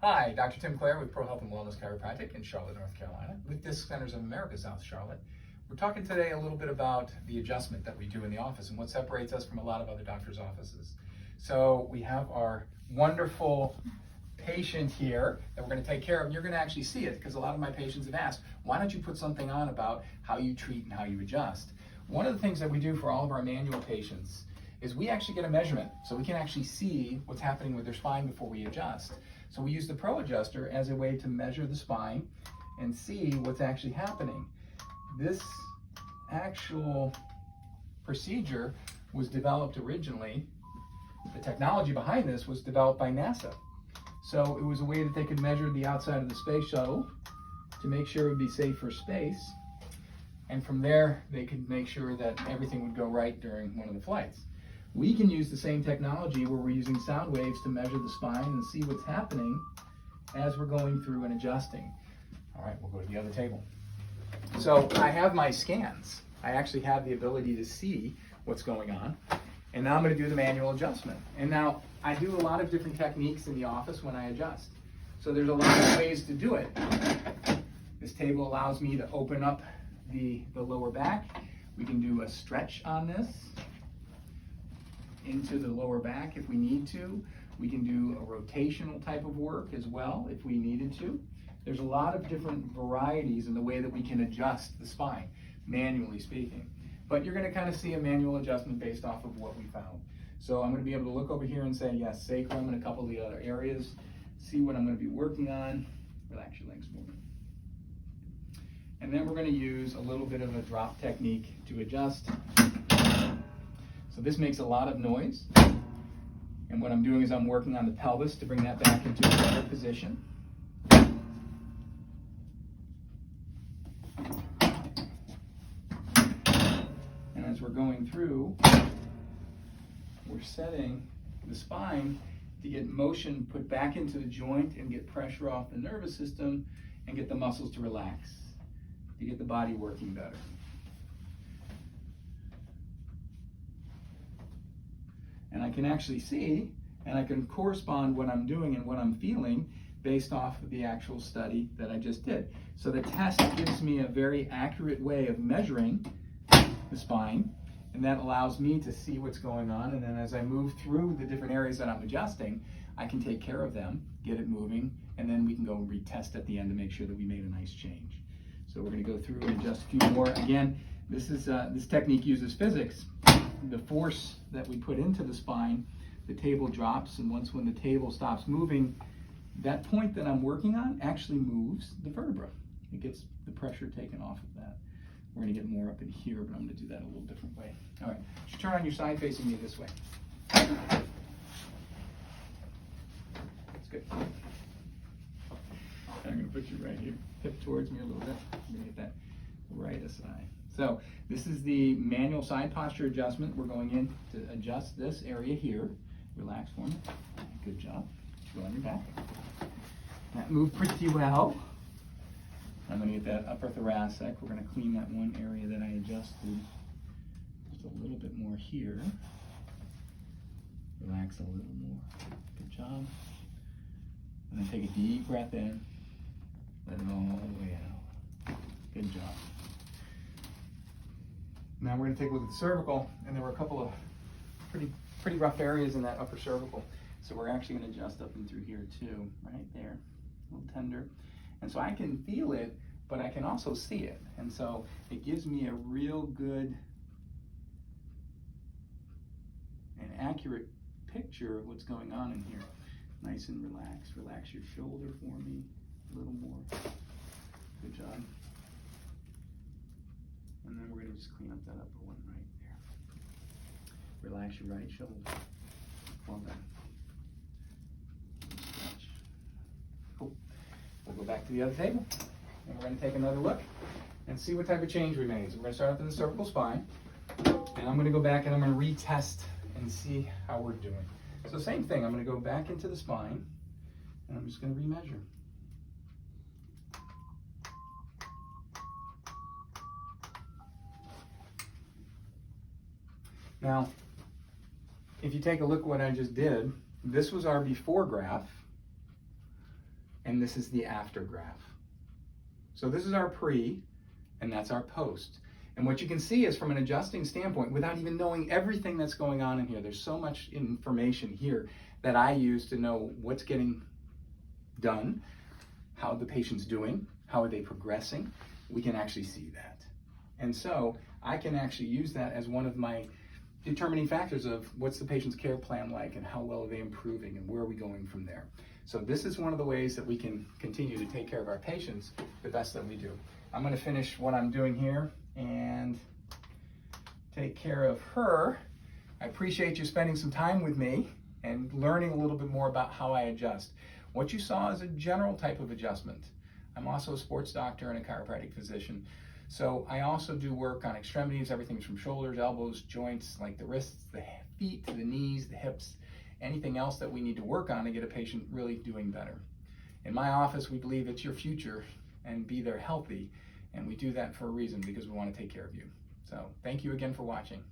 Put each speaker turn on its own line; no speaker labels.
Hi, Dr. Tim Clare with ProHealth Wellness Chiropractic in Charlotte, North Carolina, with Disc Centers of America, South Charlotte. We're talking today a little bit about the adjustment that we do in the office and what separates us from a lot of other doctors' offices. So we have our wonderful patient here that we're going to take care of, and you're going to actually see it because a lot of my patients have asked, why don't you put something on about how you treat and how you adjust? One of the things that we do for all of our manual patients is we actually get a measurement, so we can actually see what's happening with their spine before we adjust. So we use the Pro Adjuster as a way to measure the spine and see what's actually happening. This actual procedure was developed originally, the technology behind this was developed by NASA. So it was a way that they could measure the outside of the space shuttle to make sure it would be safe for space. And from there, they could make sure that everything would go right during one of the flights. We can use the same technology where we're using sound waves to measure the spine and see what's happening as we're going through and adjusting. All right, we'll go to the other table. So I have my scans. I actually have the ability to see what's going on. And now I'm going to do the manual adjustment. And now I do a lot of different techniques in the office when I adjust. So there's a lot of ways to do it. This table allows me to open up the lower back. We can do a stretch on this into the lower back if we need to. We can do a rotational type of work as well if we needed to. There's a lot of different varieties in the way that we can adjust the spine, manually speaking. But you're going to kind of see a manual adjustment based off of what we found. So I'm going to be able to look over here and say, yes, sacrum and a couple of the other areas, see what I'm going to be working on. Relax your legs more. And then we're going to use a little bit of a drop technique to adjust. So this makes a lot of noise. And what I'm doing is I'm working on the pelvis to bring that back into a better position. And as we're going through, we're setting the spine to get motion put back into the joint and get pressure off the nervous system and get the muscles to relax, to get the body working better. And I can actually see, and I can correspond what I'm doing and what I'm feeling based off of the actual study that I just did. So the test gives me a very accurate way of measuring the spine, and that allows me to see what's going on. And then as I move through the different areas that I'm adjusting, I can take care of them, get it moving, and then we can go and retest at the end to make sure that we made a nice change. So we're going to go through and adjust a few more. Again, this technique uses physics. The force that we put into the spine, the table drops, and when the table stops moving, that point that I'm working on actually moves the vertebra. It gets the pressure taken off of that. We're going to get more up in here, but I'm going to do that a little different way. All right, you turn on your side facing me this way. That's good. I'm going to put you right here, hip towards me a little bit. I'm going to get that right aside. So this is the manual side posture adjustment. We're going in to adjust this area here. Relax for me. Good job. Go on your back. That moved pretty well. I'm going to get that upper thoracic. We're going to clean that one area that I adjusted just a little bit more here. Relax a little more. Good job. And then take a deep breath in. Let it all the way out. Good job. Now we're going to take a look at the cervical, and there were a couple of pretty rough areas in that upper cervical. So we're actually going to adjust up and through here too, right there, a little tender. And so I can feel it, but I can also see it. And so it gives me a real good and accurate picture of what's going on in here. Nice and relaxed. Relax your shoulder for me a little more. Good job. And then we're going to just clean up that upper one right there. Relax your right shoulder. Well done. Stretch. Cool. We'll go back to the other table, and we're going to take another look and see what type of change we made. So we're going to start up in the cervical spine, and I'm going to go back and I'm going to retest and see how we're doing. So same thing, I'm going to go back into the spine, and I'm just going to remeasure. Now, if you take a look at what I just did, this was our before graph, and this is the after graph. So this is our pre, and that's our post. And what you can see is from an adjusting standpoint, without even knowing everything that's going on in here, there's so much information here that I use to know what's getting done, how the patient's doing, how are they progressing. We can actually see that. And so I can actually use that as one of my determining factors of what's the patient's care plan like and how well are they improving and where are we going from there. So this is one of the ways that we can continue to take care of our patients the best that we do. I'm going to finish what I'm doing here and take care of her. I appreciate you spending some time with me and learning a little bit more about how I adjust. What you saw is a general type of adjustment. I'm also a sports doctor and a chiropractic physician. So I also do work on extremities, everything from shoulders, elbows, joints, like the wrists, the feet, the knees, the hips, anything else that we need to work on to get a patient really doing better. In my office, we believe it's your future and be there healthy. And we do that for a reason, because we want to take care of you. So thank you again for watching.